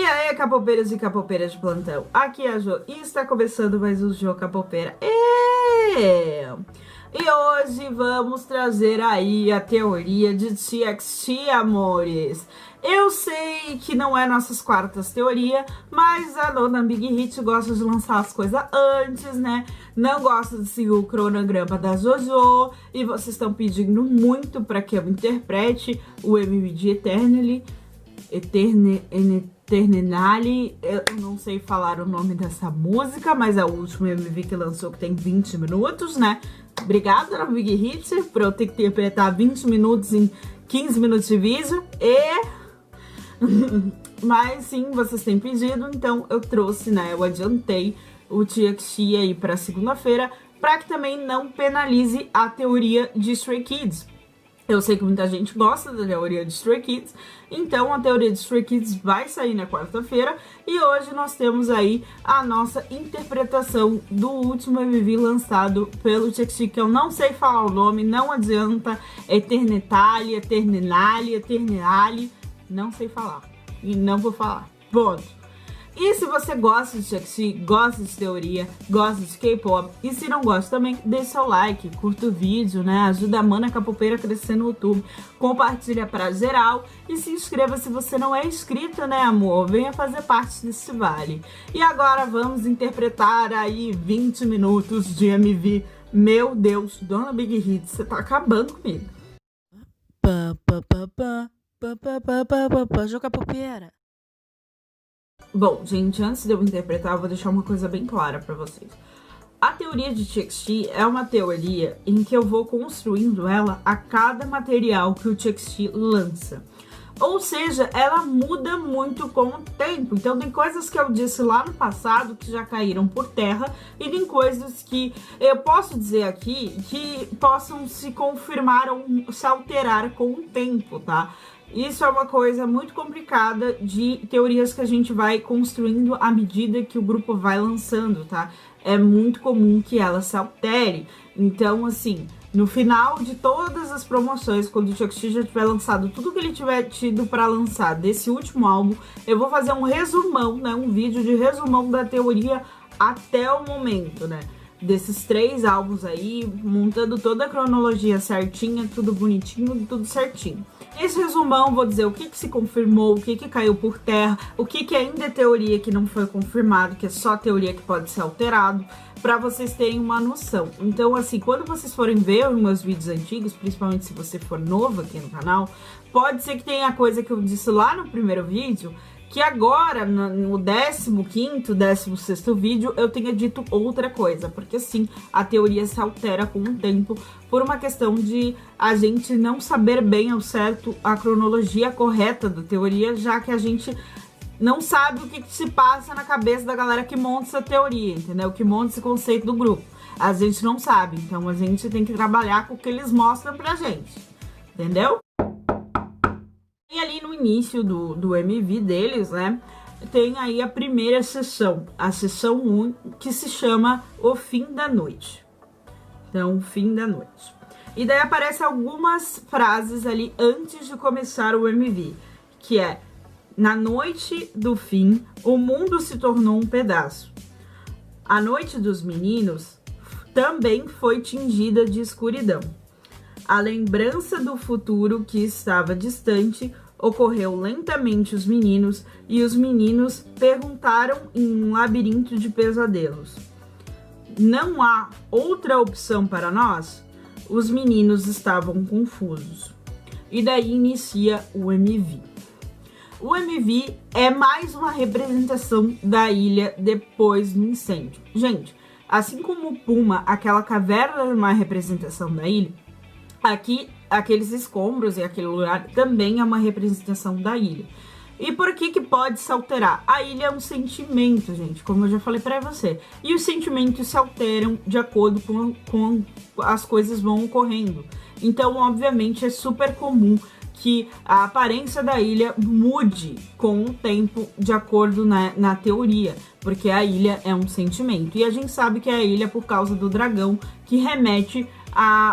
aí, capopeiras e capopeiras de plantão, aqui é a Jo e está começando mais um Jo Capopeira. E hoje vamos trazer aí a teoria de TXT, amores. Eu sei que não é nossas quartas teoria, mas a dona Big Hit gosta de lançar as coisas antes, né? Não gosta de seguir o cronograma da JoJo, e vocês estão pedindo muito para que eu interprete o MV de Eternally, eu não sei falar o nome dessa música, mas é o último MV que lançou, que tem 20 minutos, né? Obrigada, na Big Hit, por eu ter que interpretar 20 minutos em 15 minutos de vídeo. Mas sim, vocês têm pedido, então eu trouxe, né? Eu adiantei o TXT aí pra segunda-feira, pra que também não penalize a teoria de Stray Kids. Eu sei que muita gente gosta da teoria de Stray Kids, então a teoria de Stray Kids vai sair na quarta-feira, e hoje nós temos aí a nossa interpretação do último MV lançado pelo TXT, que eu não sei falar o nome, não adianta, Eternally, não sei falar, e não vou falar, ponto. E se você gosta de TXT, gosta de teoria, gosta de K-pop, e se não gosta também, deixa seu like, curta o vídeo, né? Ajuda a Mana Capopeira a crescer no YouTube, compartilha pra geral e se inscreva se você não é inscrito, né, amor? Venha fazer parte desse vale. E agora vamos interpretar aí 20 minutos de MV. Meu Deus, dona Big Hit, você tá acabando comigo. Jo Capopeira. Bom, gente, antes de eu interpretar, eu vou deixar uma coisa bem clara pra vocês. A teoria de TXT é uma teoria em que eu vou construindo ela a cada material que o TXT lança. Ou seja, ela muda muito com o tempo. Então tem coisas que eu disse lá no passado que já caíram por terra, e tem coisas que eu posso dizer aqui que possam se confirmar ou se alterar com o tempo, tá? Isso é uma coisa muito complicada de teorias que a gente vai construindo à medida que o grupo vai lançando, tá? É muito comum que ela se altere. Então, assim, no final de todas as promoções, quando o TXT já tiver lançado tudo que ele tiver tido para lançar desse último álbum, eu vou fazer um resumão, né? Um vídeo de resumão da teoria até o momento, né? Desses 3 álbuns aí, montando toda a cronologia certinha, tudo bonitinho, tudo certinho. Nesse resumão, vou dizer o que se confirmou, o que caiu por terra, o que ainda é teoria que não foi confirmado, que é só teoria que pode ser alterado, para vocês terem uma noção. Então, assim, quando vocês forem ver os meus vídeos antigos, principalmente se você for novo aqui no canal, pode ser que tenha coisa que eu disse lá no primeiro vídeo, que agora, no 15º, 16º vídeo, eu tenha dito outra coisa. Porque sim, a teoria se altera com o tempo, por uma questão de a gente não saber bem ao certo a cronologia correta da teoria, já que a gente não sabe o que se passa na cabeça da galera que monta essa teoria, entendeu? Que monta esse conceito do grupo. A gente não sabe, então a gente tem que trabalhar com o que eles mostram pra gente, entendeu? E ali no início do MV deles, né, tem aí a primeira sessão, a sessão 1, que se chama O Fim da Noite. Então, o fim da noite. E daí aparecem algumas frases ali antes de começar o MV, que é: na noite do fim, o mundo se tornou um pedaço. A noite dos meninos também foi tingida de escuridão. A lembrança do futuro que estava distante ocorreu lentamente os meninos, e os meninos perguntaram em um labirinto de pesadelos: não há outra opção para nós? Os meninos estavam confusos. E daí inicia o MV. O MV é mais uma representação da ilha depois do incêndio. Gente, assim como o Puma, aquela caverna é uma representação da ilha, aqui aqueles escombros e aquele lugar também é uma representação da ilha. E por que pode se alterar? A ilha é um sentimento, gente, como eu já falei pra você. E os sentimentos se alteram de acordo com as coisas vão ocorrendo. Então, obviamente, é super comum que a aparência da ilha mude com o tempo, de acordo na teoria, porque a ilha é um sentimento. E a gente sabe que é a ilha por causa do dragão, que remete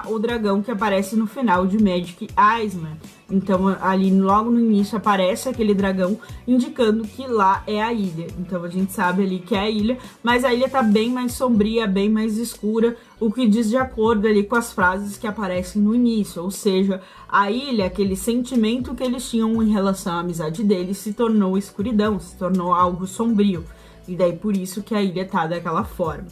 o dragão que aparece no final de Magic Island. Então ali logo no início aparece aquele dragão indicando que lá é a ilha. Então a gente sabe ali que é a ilha, mas a ilha tá bem mais sombria, bem mais escura, o que diz de acordo ali com as frases que aparecem no início. Ou seja, a ilha, aquele sentimento que eles tinham em relação à amizade deles, se tornou escuridão, se tornou algo sombrio. E daí por isso que a ilha tá daquela forma.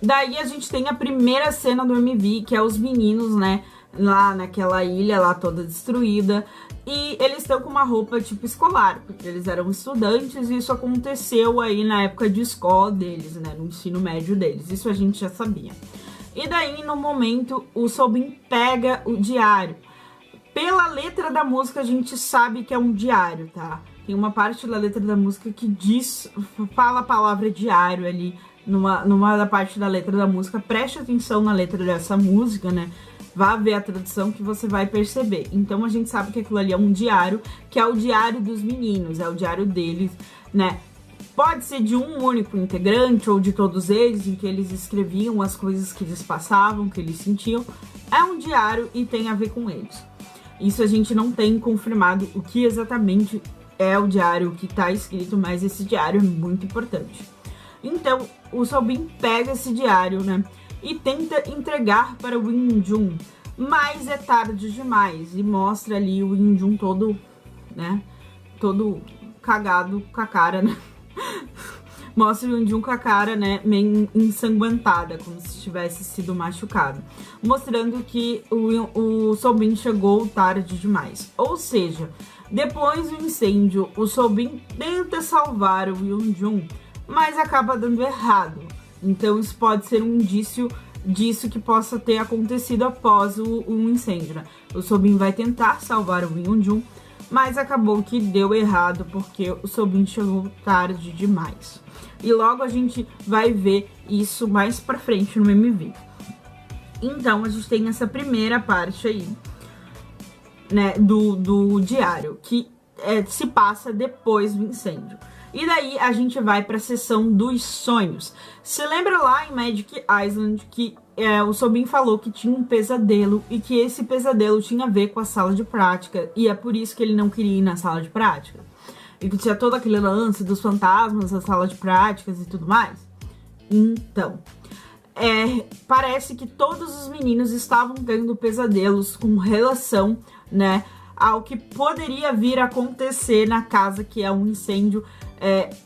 Daí a gente tem a primeira cena do MV, que é os meninos, né, lá naquela ilha lá toda destruída, e eles estão com uma roupa tipo escolar, porque eles eram estudantes e isso aconteceu aí na época de escola deles, né, no ensino médio deles, isso a gente já sabia. E daí no momento o Soobin pega o diário. Pela letra da música a gente sabe que é um diário, tá? Tem uma parte da letra da música que fala a palavra diário ali, numa da parte da letra da música. Preste atenção na letra dessa música, né? Vá ver a tradução que você vai perceber. Então a gente sabe que aquilo ali é um diário, que é o diário dos meninos, é o diário deles, né? Pode ser de um único integrante ou de todos eles, em que eles escreviam as coisas que eles passavam, que eles sentiam. É um diário e tem a ver com eles. Isso a gente não tem confirmado o que exatamente é o diário que tá escrito, mas esse diário é muito importante. Então, o Soobin pega esse diário, né, e tenta entregar para o Win-Jun, mas é tarde demais, e mostra ali o Win-Jun todo, né, todo cagado com a cara, né, mostra o Win-Jun com a cara, né, meio ensanguentada, como se tivesse sido machucado, mostrando que o Soobin chegou tarde demais. Ou seja, depois do incêndio, o Soobin tenta salvar o Win-Jun, mas acaba dando errado. Então isso pode ser um indício disso que possa ter acontecido após o incêndio, né? O Soobin vai tentar salvar o Win-Jun, mas acabou que deu errado porque o Soobin chegou tarde demais. E logo a gente vai ver isso mais pra frente no MV. Então a gente tem essa primeira parte aí, né, do diário, que se passa depois do incêndio. E daí a gente vai para a sessão dos sonhos. Se lembra lá em Magic Island que o Soobin falou que tinha um pesadelo e que esse pesadelo tinha a ver com a sala de prática e é por isso que ele não queria ir na sala de prática? E que tinha todo aquele lance dos fantasmas, da sala de práticas e tudo mais? Então, parece que todos os meninos estavam tendo pesadelos com relação, né, ao que poderia vir a acontecer na casa, que é um incêndio,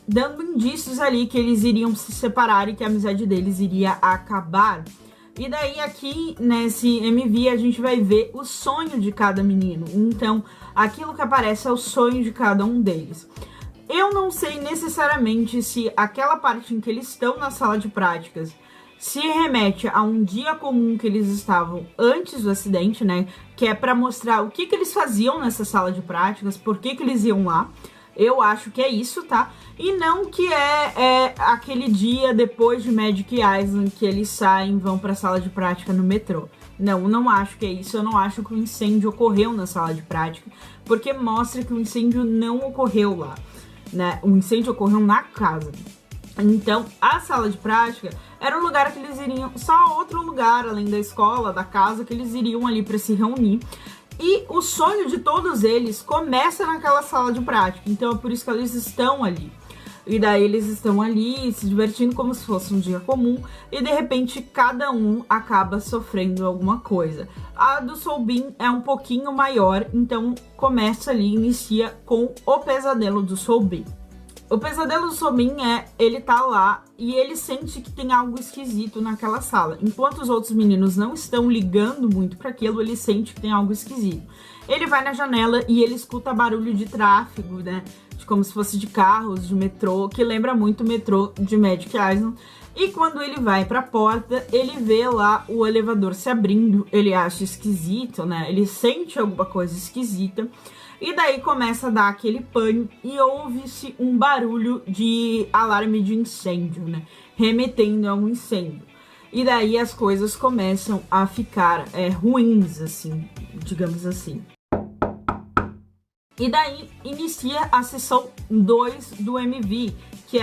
dando indícios ali que eles iriam se separar e que a amizade deles iria acabar. E daí aqui nesse MV a gente vai ver o sonho de cada menino. Então aquilo que aparece é o sonho de cada um deles. Eu não sei necessariamente se aquela parte em que eles estão na sala de práticas se remete a um dia comum que eles estavam antes do acidente, né? Que é para mostrar o que eles faziam nessa sala de práticas, por que eles iam lá. Eu acho que é isso, tá? E não que é aquele dia depois de Magic Island que eles saem e vão pra sala de prática no metrô. Não acho que é isso. Eu não acho que o incêndio ocorreu na sala de prática, porque mostra que o incêndio não ocorreu lá, né? O incêndio ocorreu na casa. Então, a sala de prática era um lugar que eles iriam, só outro lugar além da escola, da casa, que eles iriam ali para se reunir. E o sonho de todos eles começa naquela sala de prática, então é por isso que eles estão ali. E daí eles estão ali se divertindo como se fosse um dia comum, e de repente cada um acaba sofrendo alguma coisa. A do Soobin é um pouquinho maior, então começa ali, inicia com o pesadelo do Soobin. O pesadelo do Soobin ele tá lá e ele sente que tem algo esquisito naquela sala. Enquanto os outros meninos não estão ligando muito para aquilo, ele sente que tem algo esquisito. Ele vai na janela e ele escuta barulho de tráfego, né? Como se fosse de carros, de metrô, que lembra muito o metrô de Magic Island. E quando ele vai pra porta, ele vê lá o elevador se abrindo, ele acha esquisito, né? Ele sente alguma coisa esquisita. E daí começa a dar aquele pânico e ouve-se um barulho de alarme de incêndio, né? Remetendo a um incêndio. E daí as coisas começam a ficar ruins, assim, digamos assim. E daí inicia a sessão 2 do MV, que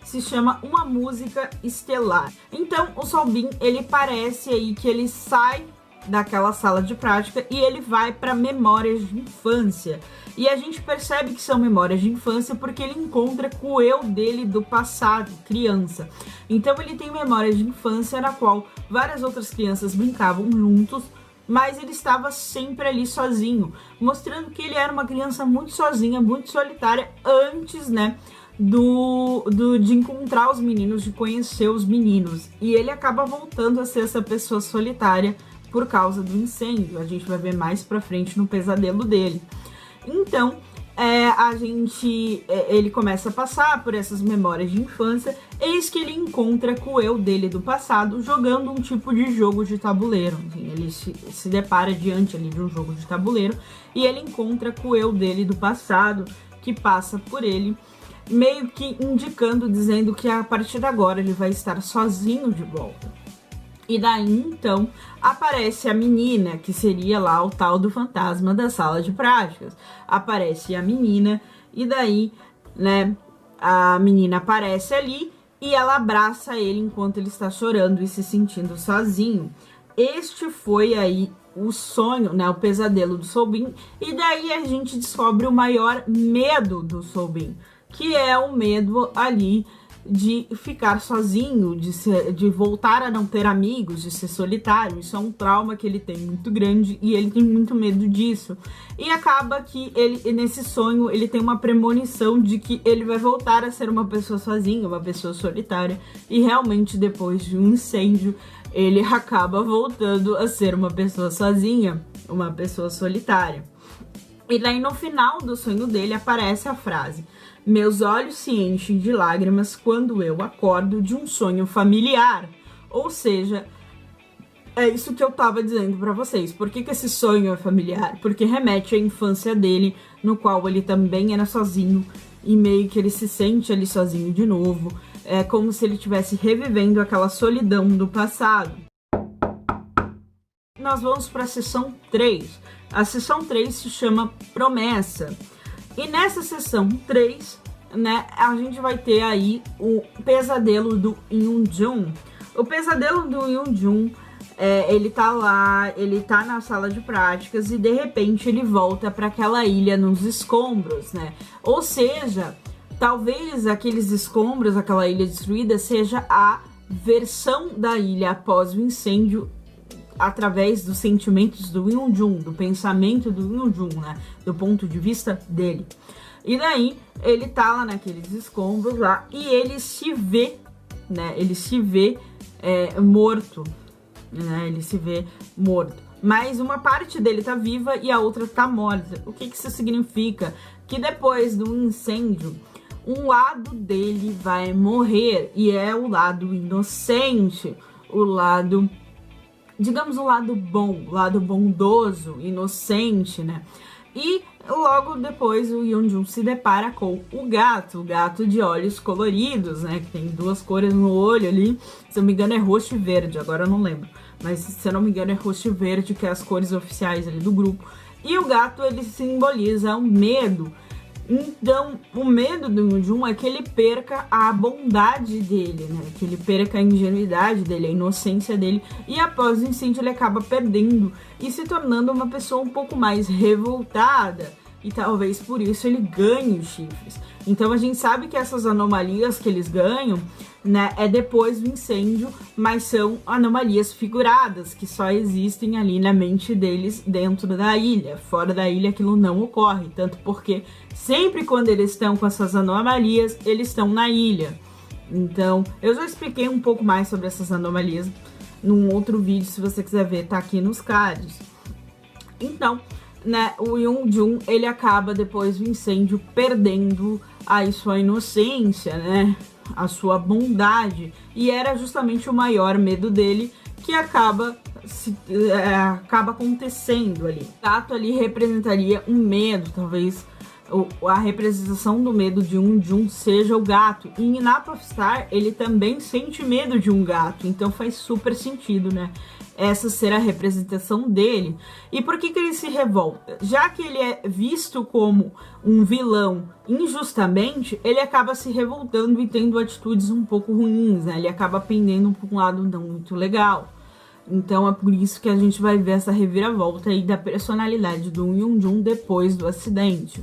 se chama Uma Música Estelar. Então o Soobin, ele parece aí que ele sai daquela sala de prática e ele vai para memórias de infância. E a gente percebe que são memórias de infância porque ele encontra com o eu dele do passado, criança. Então ele tem memórias de infância na qual várias outras crianças brincavam juntos, mas ele estava sempre ali sozinho, mostrando que ele era uma criança muito sozinha, muito solitária antes, né, de encontrar os meninos, de conhecer os meninos. E ele acaba voltando a ser essa pessoa solitária por causa do incêndio. A gente vai ver mais pra frente no pesadelo dele. Então, ele começa a passar por essas memórias de infância, eis que ele encontra com o eu dele do passado jogando um tipo de jogo de tabuleiro. Enfim, ele se depara diante ali de um jogo de tabuleiro e ele encontra com o eu dele do passado que passa por ele, meio que indicando, dizendo que a partir de agora ele vai estar sozinho de volta. E daí, então, aparece a menina, que seria lá o tal do fantasma da sala de práticas. Aparece a menina, e daí, né, a menina aparece ali e ela abraça ele enquanto ele está chorando e se sentindo sozinho. Este foi aí o sonho, né, o pesadelo do Soulbean. E daí a gente descobre o maior medo do Soulbean, que é o medo ali de ficar sozinho, de voltar a não ter amigos, de ser solitário. Isso é um trauma que ele tem muito grande e ele tem muito medo disso. E acaba que ele, nesse sonho, ele tem uma premonição de que ele vai voltar a ser uma pessoa sozinha, uma pessoa solitária. E realmente, depois de um incêndio, ele acaba voltando a ser uma pessoa sozinha, uma pessoa solitária. E daí, no final do sonho dele, aparece a frase: meus olhos se enchem de lágrimas quando eu acordo de um sonho familiar. Ou seja, é isso que eu tava dizendo pra vocês. Por que esse sonho é familiar? Porque remete à infância dele, no qual ele também era sozinho e meio que ele se sente ali sozinho de novo. É como se ele estivesse revivendo aquela solidão do passado. Nós vamos para a sessão 3. A sessão 3 se chama Promessa. E nessa sessão 3, né, a gente vai ter aí o pesadelo do Yoon-jun. O pesadelo do Yoon-jun, ele tá lá, ele tá na sala de práticas e de repente ele volta para aquela ilha nos escombros, né? Ou seja, talvez aqueles escombros, aquela ilha destruída, seja a versão da ilha após o incêndio, através dos sentimentos do Yoon-jun, do pensamento do Yoon-jun, né? Do ponto de vista dele. E daí, ele tá lá naqueles escombros lá e ele se vê, né? Ele se vê morto, né? Ele se vê morto. Mas uma parte dele tá viva e a outra tá morta. O que isso significa? Que depois do incêndio, um lado dele vai morrer e é o lado inocente, o lado, digamos, o lado bom, o lado bondoso, inocente, né? E logo depois o Yoon-jun se depara com o gato de olhos coloridos, né? Que tem duas cores no olho ali. Se eu não me engano é roxo e verde, agora eu não lembro. Mas se eu não me engano é roxo e verde, que é as cores oficiais ali do grupo. E o gato, ele simboliza o medo. Então, o medo do Yoon-jun é que ele perca a bondade dele, né? Que ele perca a ingenuidade dele, a inocência dele. E após o incêndio ele acaba perdendo e se tornando uma pessoa um pouco mais revoltada. E talvez por isso ele ganhe os chifres. Então a gente sabe que essas anomalias que eles ganham, né, é depois do incêndio, mas são anomalias figuradas, que só existem ali na mente deles dentro da ilha. Fora da ilha aquilo não ocorre, tanto porque sempre quando eles estão com essas anomalias, eles estão na ilha. Então, eu já expliquei um pouco mais sobre essas anomalias num outro vídeo, se você quiser ver, tá aqui nos cards. Então, né, o Yoon-jun, ele acaba depois do incêndio perdendo aí sua inocência, né, a sua bondade, e era justamente o maior medo dele que acaba acontecendo ali. O gato ali representaria um medo, talvez a representação do medo de Yoon-jun seja o gato. E em Nap of Star ele também sente medo de um gato, então faz super sentido, né, essa ser a representação dele. E por que ele se revolta? Já que ele é visto como um vilão injustamente, ele acaba se revoltando e tendo atitudes um pouco ruins, né? Ele acaba pendendo para um lado não muito legal. Então é por isso que a gente vai ver essa reviravolta aí da personalidade do Yoonjun depois do acidente.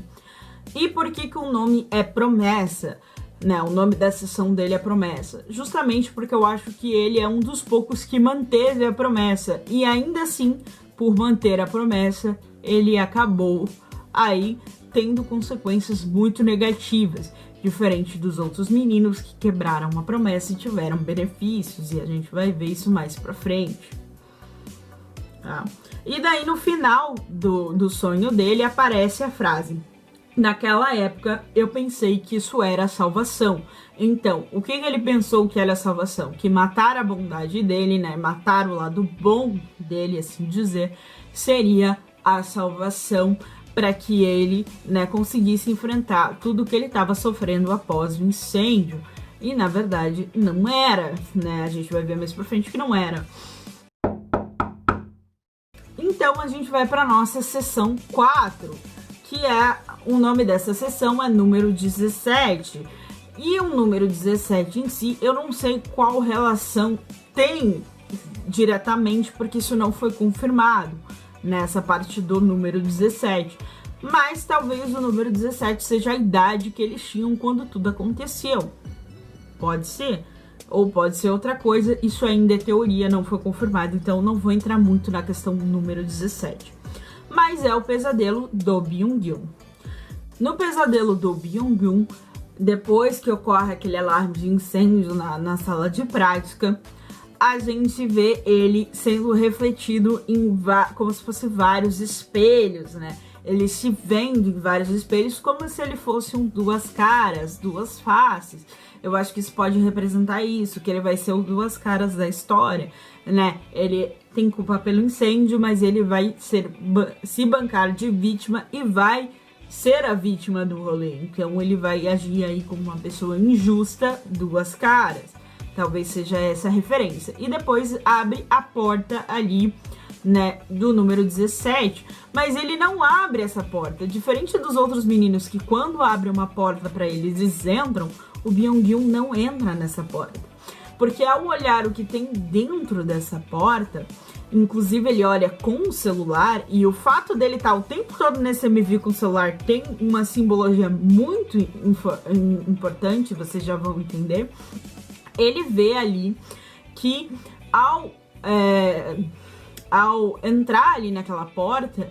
E por que que o nome é Promessa? Né, o nome da sessão dele é Promessa. Justamente porque eu acho que ele é um dos poucos que manteve a promessa. E ainda assim, por manter a promessa, ele acabou aí tendo consequências muito negativas. Diferente dos outros meninos que quebraram uma promessa e tiveram benefícios. E a gente vai ver isso mais pra frente. Tá? E daí no final do sonho dele aparece a frase: naquela época, eu pensei que isso era a salvação. Então, o que ele pensou que era a salvação? Que matar a bondade dele, né? Matar o lado bom dele, assim dizer, seria a salvação para que ele, né, conseguisse enfrentar tudo que ele estava sofrendo após o incêndio. E, na verdade, não era, né? A gente vai ver mais pra frente que não era. Então, a gente vai para nossa sessão 4, que é, o nome dessa sessão é número 17. E o número 17 em si, eu não sei qual relação tem diretamente, porque isso não foi confirmado nessa parte do número 17. Mas talvez o número 17 seja a idade que eles tinham quando tudo aconteceu. Pode ser. Ou pode ser outra coisa, isso ainda é teoria, não foi confirmado, então não vou entrar muito na questão do número 17. Mas é o pesadelo do Byung-gyun. No pesadelo do Byung-gyun, depois que ocorre aquele alarme de incêndio na sala de prática, a gente vê ele sendo refletido em como se fosse vários espelhos, né? Ele se vendo em vários espelhos como se ele fosse duas caras, duas faces. Eu acho que isso pode representar isso, que ele vai ser o duas caras da história, né? Ele tem culpa pelo incêndio, mas ele vai se bancar de vítima e vai ser a vítima do rolê. Então ele vai agir aí como uma pessoa injusta, duas caras. Talvez seja essa a referência. E depois abre a porta ali, né, do número 17, mas ele não abre essa porta. Diferente dos outros meninos que quando abre uma porta para eles entram, o Byung-gyun não entra nessa porta. Porque ao olhar o que tem dentro dessa porta, inclusive ele olha com o celular, e o fato dele estar o tempo todo nesse MV com o celular tem uma simbologia muito importante, vocês já vão entender. Ele vê ali que ao entrar ali naquela porta,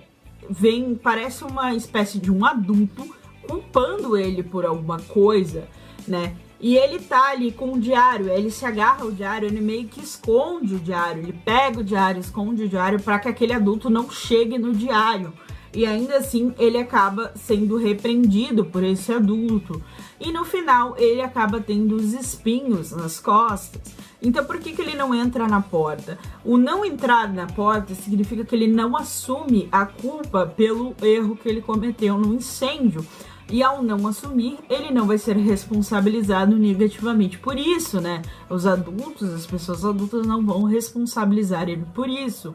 parece uma espécie de um adulto culpando ele por alguma coisa, né? E ele tá ali com o diário, ele se agarra ao diário, ele meio que esconde o diário, ele pega o diário, esconde o diário para que aquele adulto não chegue no diário. E ainda assim ele acaba sendo repreendido por esse adulto. E no final ele acaba tendo os espinhos nas costas. Então por que ele não entra na porta? O não entrar na porta significa que ele não assume a culpa pelo erro que ele cometeu no incêndio. E ao não assumir, ele não vai ser responsabilizado negativamente por isso, né? Os adultos, as pessoas adultas não vão responsabilizar ele por isso.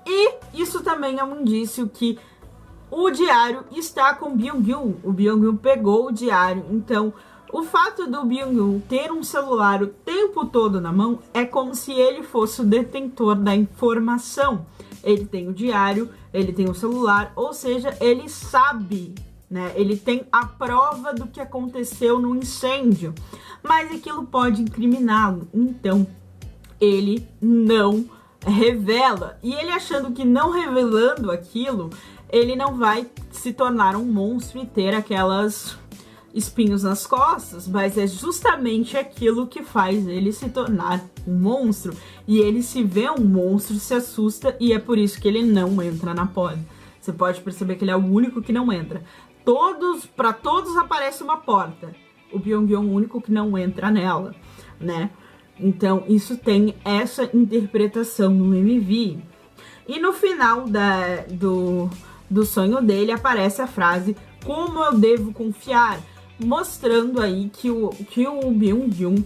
E isso também é um indício que o diário está com o Byung-gyun. O Byung-gyun pegou o diário. Então, o fato do Byung-gyun ter um celular o tempo todo na mão é como se ele fosse o detentor da informação. Ele tem o diário, ele tem o celular, ou seja, ele sabe, né? Ele tem a prova do que aconteceu no incêndio, mas aquilo pode incriminá-lo. Então, ele não revela. E ele achando que não revelando aquilo, ele não vai se tornar um monstro e ter aquelas espinhos nas costas, mas é justamente aquilo que faz ele se tornar um monstro. E ele se vê um monstro, se assusta, e é por isso que ele não entra na porta. Você pode perceber que ele é o único que não entra. Para todos aparece uma porta. O Byung-gyun é o único que não entra nela, né? Então, isso tem essa interpretação no MV. E no final do sonho dele aparece a frase: como eu devo confiar? Mostrando aí que o Byung-gyun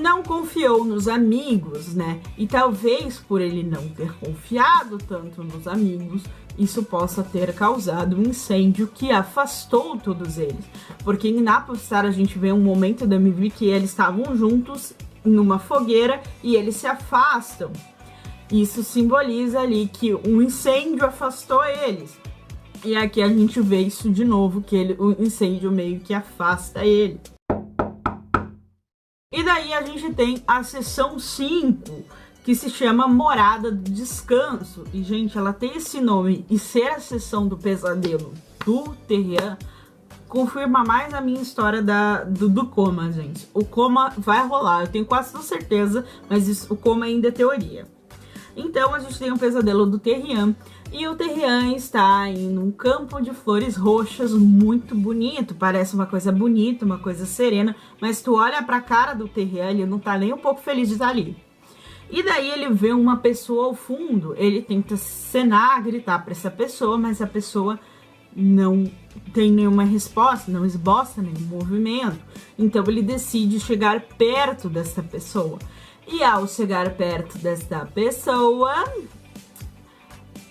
não confiou nos amigos, né? E talvez por ele não ter confiado tanto nos amigos, isso possa ter causado um incêndio que afastou todos eles. Porque em Napostar a gente vê um momento da MV que eles estavam juntos numa fogueira e eles se afastam. Isso simboliza ali que um incêndio afastou eles. E aqui a gente vê isso de novo, que o incêndio meio que afasta ele. E daí a gente tem a sessão 5, que se chama Morada do Descanso. E, gente, ela tem esse nome e ser a sessão do pesadelo do Terrien confirma mais a minha história do coma, gente. O coma vai rolar, eu tenho quase toda certeza, mas o coma ainda é teoria. Então a gente tem um pesadelo do Terrien, e o Terrien está em um campo de flores roxas muito bonito, parece uma coisa bonita, uma coisa serena, mas tu olha pra cara do Terrien, ele não tá nem um pouco feliz de estar ali. E daí ele vê uma pessoa ao fundo, ele tenta acenar, gritar pra essa pessoa, mas a pessoa não tem nenhuma resposta, não esboça nenhum movimento. Então ele decide chegar perto dessa pessoa. E ao chegar perto desta pessoa,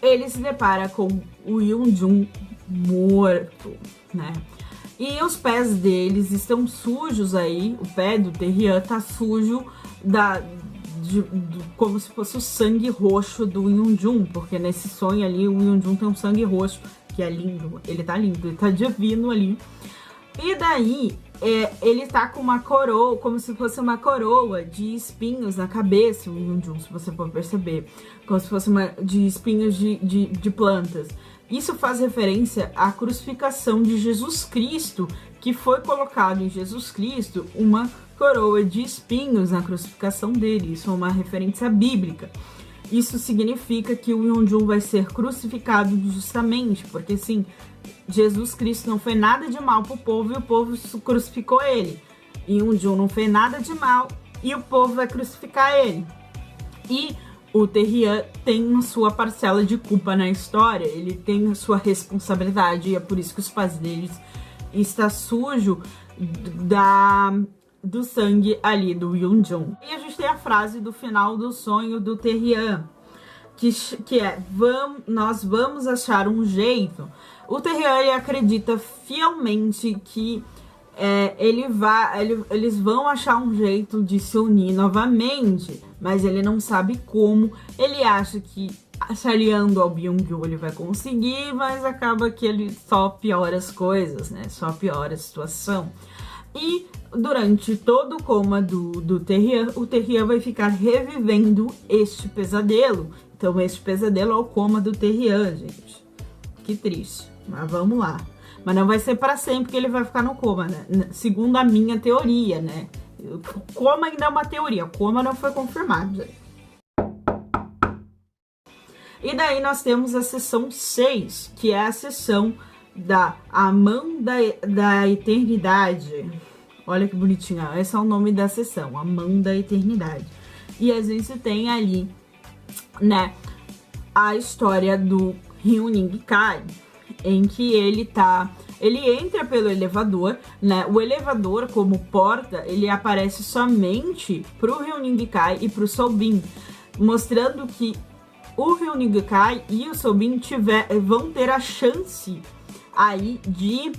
ele se depara com o Hyunjun morto, né? E os pés deles estão sujos aí, o pé do Terrien tá sujo como se fosse o sangue roxo do Hyunjun, porque nesse sonho ali o Hyunjun tem um sangue roxo, que é lindo, ele tá lindo, ele tá divino ali. E daí, ele tá com uma coroa, como se fosse uma coroa de espinhos na cabeça, o Hyunjun, se você for perceber, como se fosse de espinhos de plantas. Isso faz referência à crucificação de Jesus Cristo, que foi colocado em Jesus Cristo uma coroa de espinhos na crucificação dele. Isso é uma referência bíblica. Isso significa que o Hyunjun vai ser crucificado justamente porque, sim, Jesus Cristo não fez nada de mal pro povo e o povo crucificou ele. E Hyunjun não fez nada de mal e o povo vai crucificar ele. E o Terrien tem a sua parcela de culpa na história, ele tem a sua responsabilidade, e é por isso que os pés deles está sujo do sangue ali do Hyunjun. E a gente tem a frase do final do sonho do Terrien, que é: nós vamos achar um jeito. O Terrien, ele acredita fielmente que eles vão achar um jeito de se unir novamente, mas ele não sabe como. Ele acha que se aliando ao Byung-gyu ele vai conseguir, mas acaba que ele só piora as coisas, né? Só piora a situação. E durante todo o coma do Terrien, o Terrien vai ficar revivendo este pesadelo. Então este pesadelo é o coma do Terrien, gente. Que triste, mas vamos lá. Mas não vai ser para sempre que ele vai ficar no coma, né? Segundo a minha teoria, né? O coma ainda é uma teoria, o coma não foi confirmado, gente. E daí nós temos a sessão 6, que é a sessão A Mão da Eternidade. Olha que bonitinha, esse é o nome da sessão, A Mão da Eternidade. E a gente tem ali, né, a história do Hyun-Ning Kai, em que ele entra pelo elevador, né? O elevador, como porta, ele aparece somente pro Hyun-Ning Kai e pro Sol-bin, mostrando que o Hyun-Ning Kai e o Sol-bin vão ter a chance aí de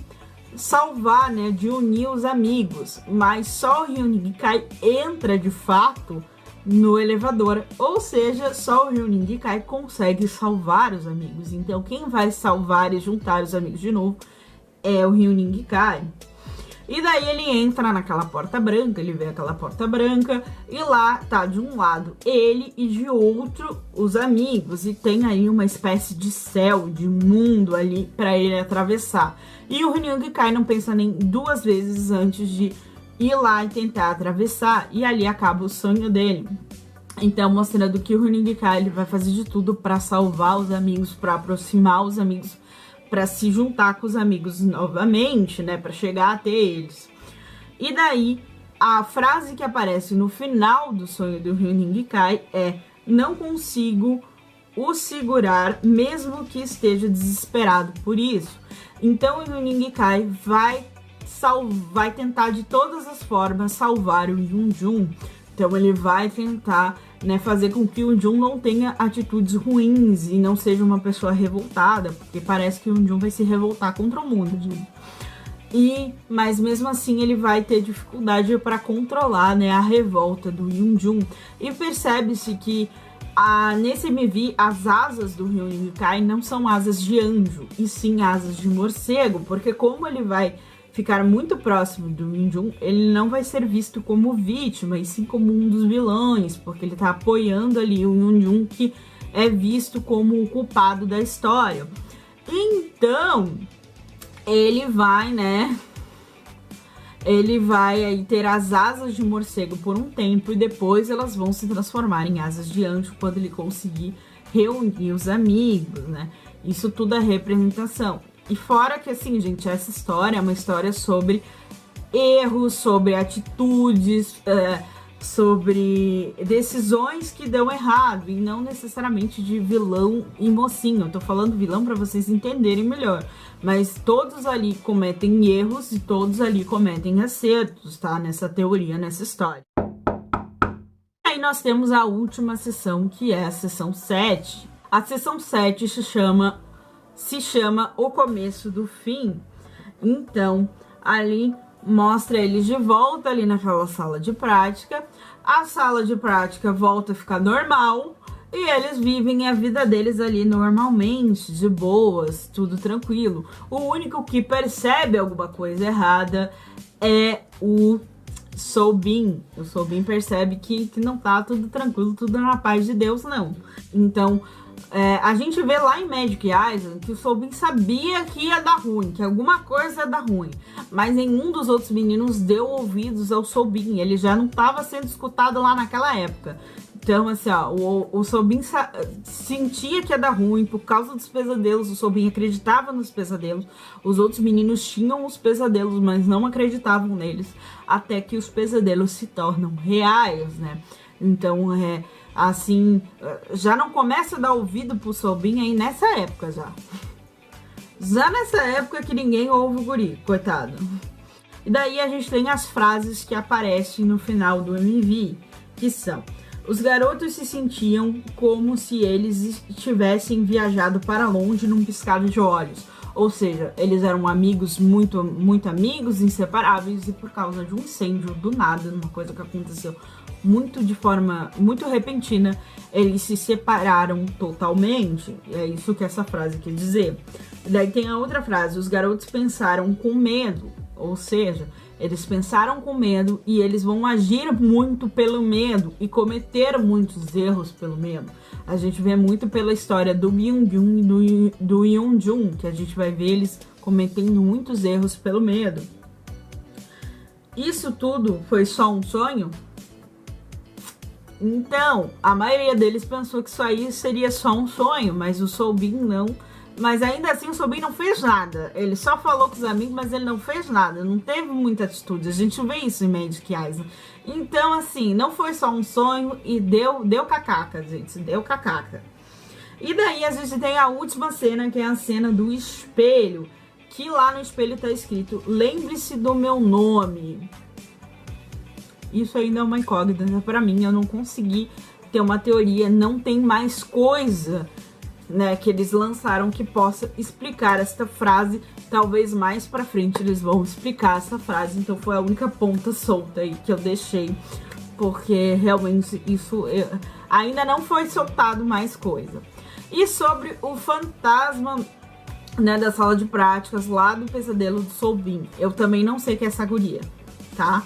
salvar, né, de unir os amigos, mas só o Hyun-Ning Kai entra de fato no elevador, ou seja, só o Hyun-Ning Kai consegue salvar os amigos. Então quem vai salvar e juntar os amigos de novo é o Hyun-Ning Kai. E daí ele entra naquela porta branca, ele vê aquela porta branca e lá tá de um lado ele e de outro os amigos, e tem aí uma espécie de céu, de mundo ali para ele atravessar. E o Hyun-Ning Kai não pensa nem duas vezes antes de ir lá e tentar atravessar, e ali acaba o sonho dele. Então mostrando que o Hyun-Ning Kai ele vai fazer de tudo para salvar os amigos, para aproximar os amigos, para se juntar com os amigos novamente, né, para chegar até eles. E daí, a frase que aparece no final do sonho do Hyun-Ning Kai é: não consigo o segurar, mesmo que esteja desesperado por isso. Então, o Hyun-Ning Kai vai tentar de todas as formas salvar o Hyunjun. Então, ele vai tentar, né, fazer com que o Hyunjun não tenha atitudes ruins e não seja uma pessoa revoltada, porque parece que o Hyunjun vai se revoltar contra o mundo, gente. Mas mesmo assim ele vai ter dificuldade para controlar, né, a revolta do Hyunjun. E percebe-se que Nesse MV, as asas do Hyun Kai não são asas de anjo, e sim asas de morcego, porque como ele vai ficar muito próximo do Minjun, ele não vai ser visto como vítima, e sim como um dos vilões, porque ele tá apoiando ali o Minjun, que é visto como o culpado da história. Então, ele vai, né? Ele vai aí ter as asas de morcego por um tempo, e depois elas vão se transformar em asas de anjo quando ele conseguir reunir os amigos, né? Isso tudo é representação. E fora que, assim, gente, essa história é uma história sobre erros, sobre atitudes, sobre decisões que dão errado, e não necessariamente de vilão e mocinho. Eu tô falando vilão para vocês entenderem melhor, mas todos ali cometem erros e todos ali cometem acertos, tá? Nessa teoria, nessa história. Aí nós temos a última sessão, que é a sessão 7. A sessão 7 se chama O Começo do Fim. Então, ali mostra eles de volta ali naquela sala de prática. A sala de prática volta a ficar normal e eles vivem a vida deles ali normalmente, de boas, tudo tranquilo. O único que percebe alguma coisa errada é o Soobin. O Soobin percebe que não tá tudo tranquilo, tudo na paz de Deus, não. Então, a gente vê lá em Magic Island que o Soobin sabia que ia dar ruim, que alguma coisa ia dar ruim, mas nenhum dos outros meninos deu ouvidos ao Soobin. Ele já não estava sendo escutado lá naquela época. Então, assim, ó, o Soobin sentia que ia dar ruim por causa dos pesadelos. O Soobin acreditava nos pesadelos. Os outros meninos tinham os pesadelos, mas não acreditavam neles, até que os pesadelos se tornam reais, né? Então, assim, já não começa a dar ouvido pro Soobin aí nessa época já. Já nessa época que ninguém ouve o guri, coitado. E daí a gente tem as frases que aparecem no final do MV, que são: os garotos se sentiam como se eles tivessem viajado para longe num piscar de olhos. Ou seja, eles eram amigos, muito amigos, inseparáveis, e por causa de um incêndio do nada, uma coisa que aconteceu de forma muito repentina, eles se separaram totalmente. É isso que essa frase quer dizer. Daí tem a outra frase: os garotos pensaram com medo. Ou seja, eles pensaram com medo e eles vão agir muito pelo medo e cometer muitos erros pelo medo. A gente vê muito pela história do Byung-jun e do Yeonjun, que a gente vai ver eles cometendo muitos erros pelo medo. Isso tudo foi só um sonho? Então, a maioria deles pensou que isso aí seria só um sonho, mas o Soobin não. Mas ainda assim o Soobin não fez nada. Ele só falou com os amigos, mas ele não fez nada. Não teve muita atitude. A gente vê isso em Magic Island. Então, assim, não foi só um sonho e deu cacaca, gente. Deu cacaca. E daí a gente tem a última cena, que é a cena do espelho. Que lá no espelho tá escrito: lembre-se do meu nome. Isso ainda é uma incógnita pra mim. Eu não consegui ter uma teoria. Não tem mais coisa, né, que eles lançaram que possa explicar esta frase. Talvez mais pra frente eles vão explicar essa frase. Então foi a única ponta solta aí que eu deixei, porque realmente isso ainda não foi soltado mais coisa. E sobre o fantasma, né, da sala de práticas lá do pesadelo do Soobin, eu também não sei que é essa guria, tá?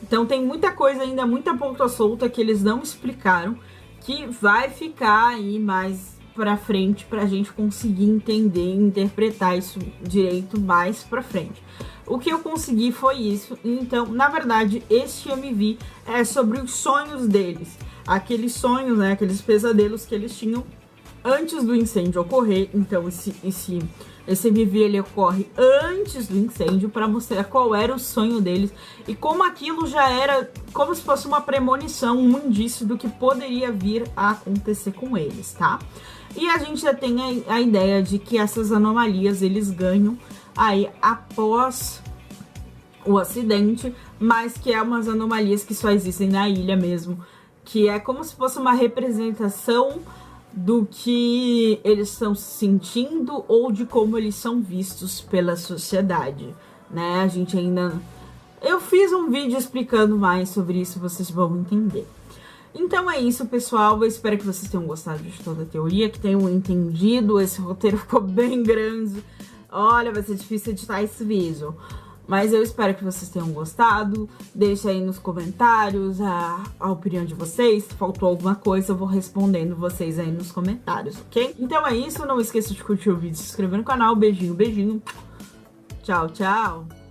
Então tem muita coisa ainda, muita ponta solta que eles não explicaram, que vai ficar aí mais pra frente pra gente conseguir entender e interpretar isso direito mais pra frente. O que eu consegui foi isso. Então, na verdade, esse MV é sobre os sonhos deles. Aqueles sonhos, né, aqueles pesadelos que eles tinham antes do incêndio ocorrer. Então, esse MV ele ocorre antes do incêndio, para mostrar qual era o sonho deles e como aquilo já era como se fosse uma premonição, um indício do que poderia vir a acontecer com eles, tá? E a gente já tem a ideia de que essas anomalias eles ganham aí após o acidente, mas que é umas anomalias que só existem na ilha mesmo, que é como se fosse uma representação do que eles estão sentindo ou de como eles são vistos pela sociedade, né? A gente ainda... Eu fiz um vídeo explicando mais sobre isso, vocês vão entender. Então é isso, pessoal. Eu espero que vocês tenham gostado de toda a teoria, que tenham entendido. Esse roteiro ficou bem grande. Olha, vai ser difícil editar esse vídeo. Mas eu espero que vocês tenham gostado. Deixa aí nos comentários a opinião de vocês. Se faltou alguma coisa, eu vou respondendo vocês aí nos comentários, ok? Então é isso. Não esqueça de curtir o vídeo e se inscrever no canal. Beijinho, beijinho. Tchau, tchau.